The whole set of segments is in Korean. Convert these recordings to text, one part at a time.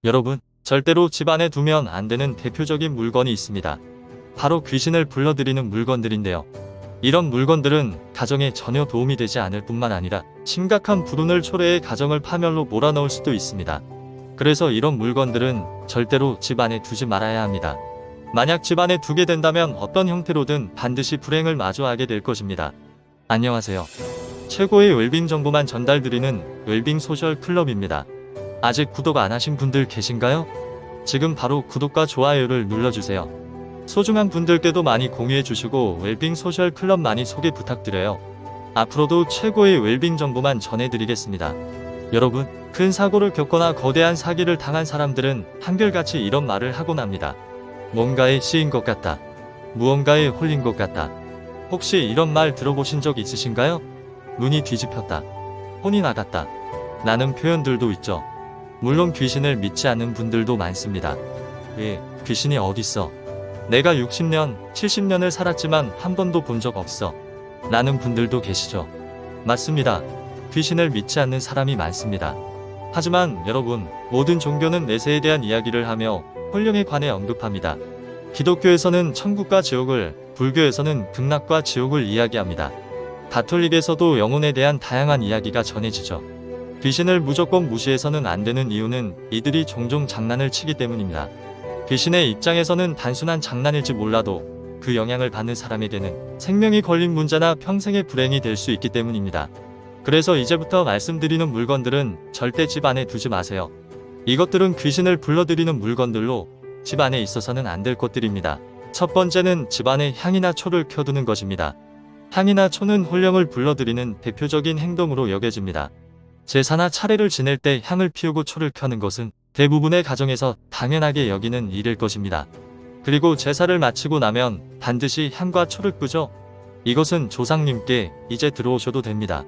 여러분, 절대로 집 안에 두면 안 되는 대표적인 물건이 있습니다. 바로 귀신을 불러들이는 물건들인데요. 이런 물건들은 가정에 전혀 도움이 되지 않을 뿐만 아니라 심각한 불운을 초래해 가정을 파멸로 몰아넣을 수도 있습니다. 그래서 이런 물건들은 절대로 집 안에 두지 말아야 합니다. 만약 집 안에 두게 된다면 어떤 형태로든 반드시 불행을 마주하게 될 것입니다. 안녕하세요. 최고의 웰빙 정보만 전달드리는 웰빙 소셜 클럽입니다. 아직 구독 안 하신 분들 계신가요? 지금 바로 구독과 좋아요를 눌러주세요. 소중한 분들께도 많이 공유해 주시고 웰빙 소셜 클럽 많이 소개 부탁드려요. 앞으로도 최고의 웰빙 정보만 전해드리겠습니다. 여러분, 큰 사고를 겪거나 거대한 사기를 당한 사람들은 한결같이 이런 말을 하곤 합니다. 뭔가에 씌인 것 같다. 무언가에 홀린 것 같다. 혹시 이런 말 들어보신 적 있으신가요? 눈이 뒤집혔다. 혼이 나갔다. 라는 표현들도 있죠. 물론 귀신을 믿지 않는 분들도 많습니다. 귀신이 어딨어? 내가 60년, 70년을 살았지만 한 번도 본 적 없어. 라는 분들도 계시죠. 맞습니다. 귀신을 믿지 않는 사람이 많습니다. 하지만 여러분, 모든 종교는 내세에 대한 이야기를 하며 혼령에 관해 언급합니다. 기독교에서는 천국과 지옥을, 불교에서는 극락과 지옥을 이야기합니다. 가톨릭에서도 영혼에 대한 다양한 이야기가 전해지죠. 귀신을 무조건 무시해서는 안 되는 이유는 이들이 종종 장난을 치기 때문입니다. 귀신의 입장에서는 단순한 장난일지 몰라도 그 영향을 받는 사람에게는 생명이 걸린 문제나 평생의 불행이 될 수 있기 때문입니다. 그래서 이제부터 말씀드리는 물건들은 절대 집 안에 두지 마세요. 이것들은 귀신을 불러들이는 물건들로 집 안에 있어서는 안 될 것들입니다. 첫 번째는 집 안에 향이나 초를 켜두는 것입니다. 향이나 초는 혼령을 불러들이는 대표적인 행동으로 여겨집니다. 제사나 차례를 지낼 때 향을 피우고 초를 켜는 것은 대부분의 가정에서 당연하게 여기는 일일 것입니다. 그리고 제사를 마치고 나면 반드시 향과 초를 끄죠. 이것은 조상님께 이제 들어오셔도 됩니다.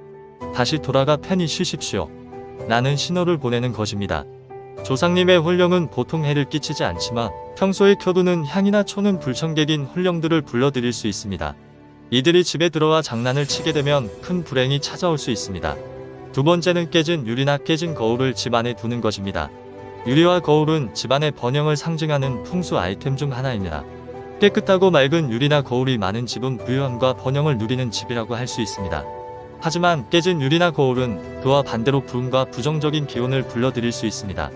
다시 돌아가 편히 쉬십시오. 라는 신호를 보내는 것입니다. 조상님의 혼령은 보통 해를 끼치지 않지만 평소에 켜두는 향이나 초는 불청객인 혼령들을 불러들일 수 있습니다. 이들이 집에 들어와 장난을 치게 되면 큰 불행이 찾아올 수 있습니다. 두 번째는 깨진 유리나 깨진 거울을 집 안에 두는 것입니다. 유리와 거울은 집안의 번영을 상징하는 풍수 아이템 중 하나입니다. 깨끗하고 맑은 유리나 거울이 많은 집은 부유함과 번영을 누리는 집이라고 할 수 있습니다. 하지만 깨진 유리나 거울은 그와 반대로 불운과 부정적인 기운을 불러들일 수 있습니다.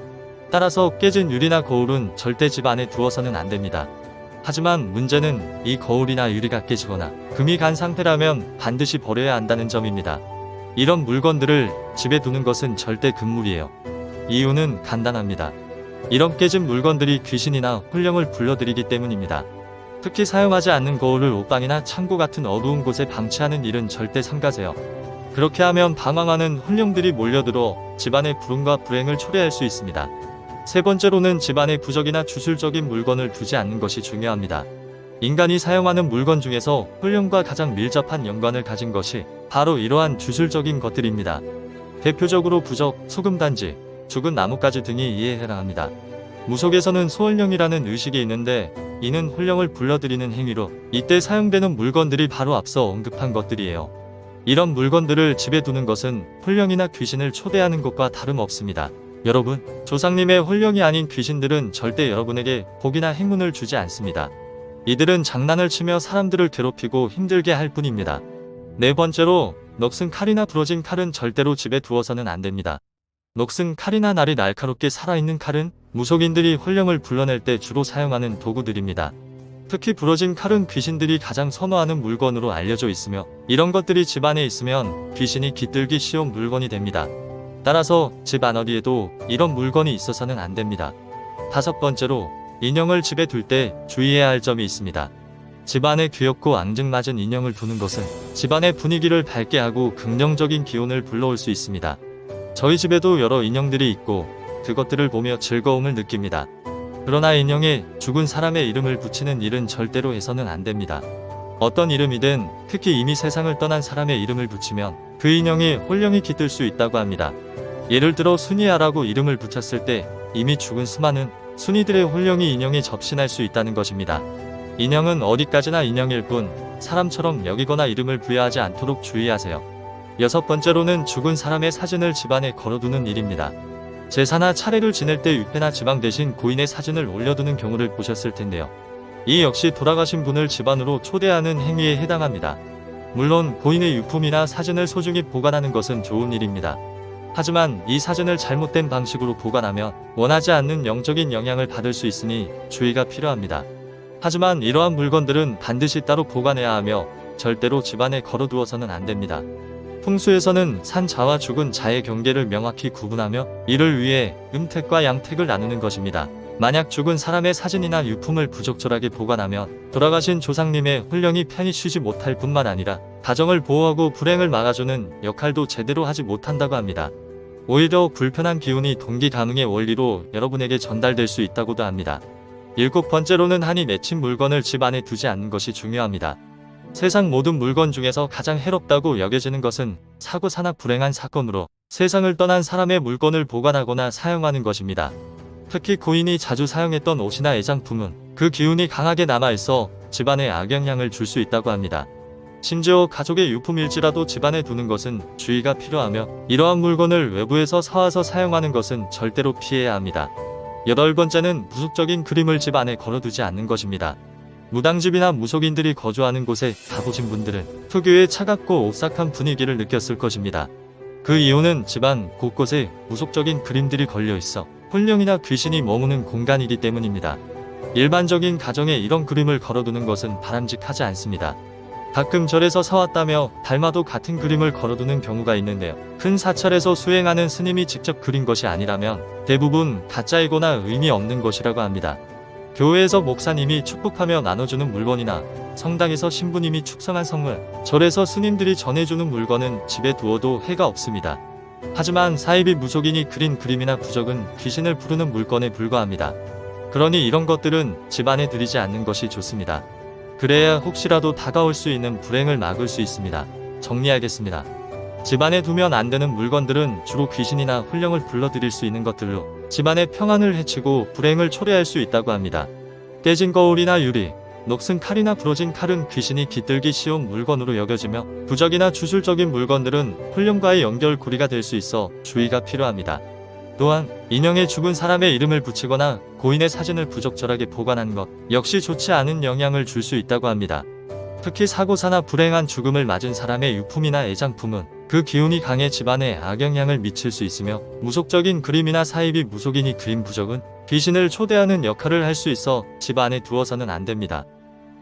따라서 깨진 유리나 거울은 절대 집 안에 두어서는 안 됩니다. 하지만 문제는 이 거울이나 유리가 깨지거나 금이 간 상태라면 반드시 버려야 한다는 점입니다. 이런 물건들을 집에 두는 것은 절대 금물이에요. 이유는 간단합니다. 이런 깨진 물건들이 귀신이나 혼령을 불러들이기 때문입니다. 특히 사용하지 않는 거울을 옷방이나 창고 같은 어두운 곳에 방치하는 일은 절대 삼가세요. 그렇게 하면 방황하는 혼령들이 몰려들어 집안의 불운과 불행을 초래할 수 있습니다. 세 번째로는 집안에 부적이나 주술적인 물건을 두지 않는 것이 중요합니다. 인간이 사용하는 물건 중에서 혼령과 가장 밀접한 연관을 가진 것이 바로 이러한 주술적인 것들입니다. 대표적으로 부적, 소금단지, 죽은 나뭇가지 등이 이에 해당합니다. 무속에서는 소혼령이라는 의식이 있는데 이는 혼령을 불러들이는 행위로 이때 사용되는 물건들이 바로 앞서 언급한 것들이에요. 이런 물건들을 집에 두는 것은 혼령이나 귀신을 초대하는 것과 다름없습니다. 여러분, 조상님의 혼령이 아닌 귀신들은 절대 여러분에게 복이나 행운을 주지 않습니다. 이들은 장난을 치며 사람들을 괴롭히고 힘들게 할 뿐입니다. 네 번째로, 녹슨 칼이나 부러진 칼은 절대로 집에 두어서는 안 됩니다. 녹슨 칼이나 날이 날카롭게 살아있는 칼은 무속인들이 혼령을 불러낼 때 주로 사용하는 도구들입니다. 특히 부러진 칼은 귀신들이 가장 선호하는 물건으로 알려져 있으며 이런 것들이 집 안에 있으면 귀신이 깃들기 쉬운 물건이 됩니다. 따라서 집 안 어디에도 이런 물건이 있어서는 안 됩니다. 다섯 번째로, 인형을 집에 둘 때 주의해야 할 점이 있습니다. 집 안에 귀엽고 앙증맞은 인형을 두는 것은 집안의 분위기를 밝게 하고 긍정적인 기운을 불러올 수 있습니다. 저희 집에도 여러 인형들이 있고 그것들을 보며 즐거움을 느낍니다. 그러나 인형에 죽은 사람의 이름을 붙이는 일은 절대로 해서는 안 됩니다. 어떤 이름이든 특히 이미 세상을 떠난 사람의 이름을 붙이면 그 인형에 혼령이 깃들 수 있다고 합니다. 예를 들어 순이야라고 이름을 붙였을 때 이미 죽은 수많은 순이들의 혼령이 인형에 접신할 수 있다는 것입니다. 인형은 어디까지나 인형일 뿐 사람처럼 여기거나 이름을 부여하지 않도록 주의하세요. 여섯 번째로는 죽은 사람의 사진을 집안에 걸어두는 일입니다. 제사나 차례를 지낼 때 위패나 지방 대신 고인의 사진을 올려두는 경우를 보셨을 텐데요. 이 역시 돌아가신 분을 집안으로 초대하는 행위에 해당합니다. 물론 고인의 유품이나 사진을 소중히 보관하는 것은 좋은 일입니다. 하지만 이 사진을 잘못된 방식으로 보관하면 원하지 않는 영적인 영향을 받을 수 있으니 주의가 필요합니다. 하지만 이러한 물건들은 반드시 따로 보관해야 하며 절대로 집안에 걸어두어서는 안 됩니다. 풍수에서는 산자와 죽은 자의 경계를 명확히 구분하며 이를 위해 음택과 양택을 나누는 것입니다. 만약 죽은 사람의 사진이나 유품을 부적절하게 보관하면 돌아가신 조상님의 혼령이 편히 쉬지 못할 뿐만 아니라 가정을 보호하고 불행을 막아주는 역할도 제대로 하지 못한다고 합니다. 오히려 불편한 기운이 동기간응의 원리로 여러분에게 전달될 수 있다고도 합니다. 7번째로는 한이 맺힌 물건을 집 안에 두지 않는 것이 중요합니다. 세상 모든 물건 중에서 가장 해롭다고 여겨지는 것은 사고사나 불행한 사건으로 세상을 떠난 사람의 물건을 보관하거나 사용하는 것입니다. 특히 고인이 자주 사용했던 옷이나 애장품은 그 기운이 강하게 남아있어 집안에 악영향을 줄 수 있다고 합니다. 심지어 가족의 유품일지라도 집안에 두는 것은 주의가 필요하며 이러한 물건을 외부에서 사와서 사용하는 것은 절대로 피해야 합니다. 8번째는 무속적인 그림을 집 안에 걸어두지 않는 것입니다. 무당집이나 무속인들이 거주하는 곳에 가보신 분들은 특유의 차갑고 오싹한 분위기를 느꼈을 것입니다. 그 이유는 집안 곳곳에 무속적인 그림들이 걸려 있어 혼령이나 귀신이 머무는 공간이기 때문입니다. 일반적인 가정에 이런 그림을 걸어두는 것은 바람직하지 않습니다. 가끔 절에서 사왔다며 닮아도 같은 그림을 걸어두는 경우가 있는데요. 큰 사찰에서 수행하는 스님이 직접 그린 것이 아니라면 대부분 가짜이거나 의미 없는 것이라고 합니다. 교회에서 목사님이 축복하며 나눠주는 물건이나 성당에서 신부님이 축성한 선물, 절에서 스님들이 전해주는 물건은 집에 두어도 해가 없습니다. 하지만 사이비 무속인이 그린 그림이나 부적은 귀신을 부르는 물건에 불과합니다. 그러니 이런 것들은 집안에 들이지 않는 것이 좋습니다. 그래야 혹시라도 다가올 수 있는 불행을 막을 수 있습니다. 정리하겠습니다. 집안에 두면 안 되는 물건들은 주로 귀신이나 혼령을 불러들일 수 있는 것들로 집안의 평안을 해치고 불행을 초래할 수 있다고 합니다. 깨진 거울이나 유리, 녹슨 칼이나 부러진 칼은 귀신이 깃들기 쉬운 물건으로 여겨지며 부적이나 주술적인 물건들은 혼령과의 연결고리가 될 수 있어 주의가 필요합니다. 또한 인형에 죽은 사람의 이름을 붙이거나 고인의 사진을 부적절하게 보관한 것 역시 좋지 않은 영향을 줄 수 있다고 합니다. 특히 사고사나 불행한 죽음을 맞은 사람의 유품이나 애장품은 그 기운이 강해 집안에 악영향을 미칠 수 있으며 무속적인 그림이나 사이비 무속인이 그린 부적은 귀신을 초대하는 역할을 할 수 있어 집 안에 두어서는 안 됩니다.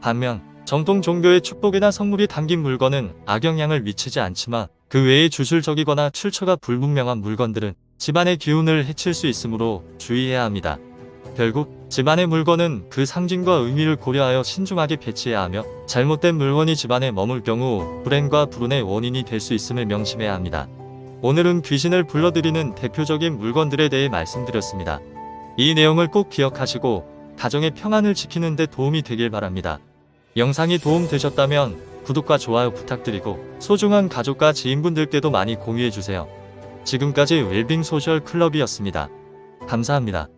반면 정통 종교의 축복이나 성물이 담긴 물건은 악영향을 미치지 않지만 그 외의 주술적이거나 출처가 불분명한 물건들은 집안의 기운을 해칠 수 있으므로 주의해야 합니다. 결국 집안의 물건은 그 상징과 의미를 고려하여 신중하게 배치해야 하며 잘못된 물건이 집안에 머물 경우 불행과 불운의 원인이 될 수 있음을 명심해야 합니다. 오늘은 귀신을 불러들이는 대표적인 물건들에 대해 말씀드렸습니다. 이 내용을 꼭 기억하시고 가정의 평안을 지키는 데 도움이 되길 바랍니다. 영상이 도움되셨다면 구독과 좋아요 부탁드리고 소중한 가족과 지인분들께도 많이 공유해주세요. 지금까지 웰빙 소셜 클럽이었습니다. 감사합니다.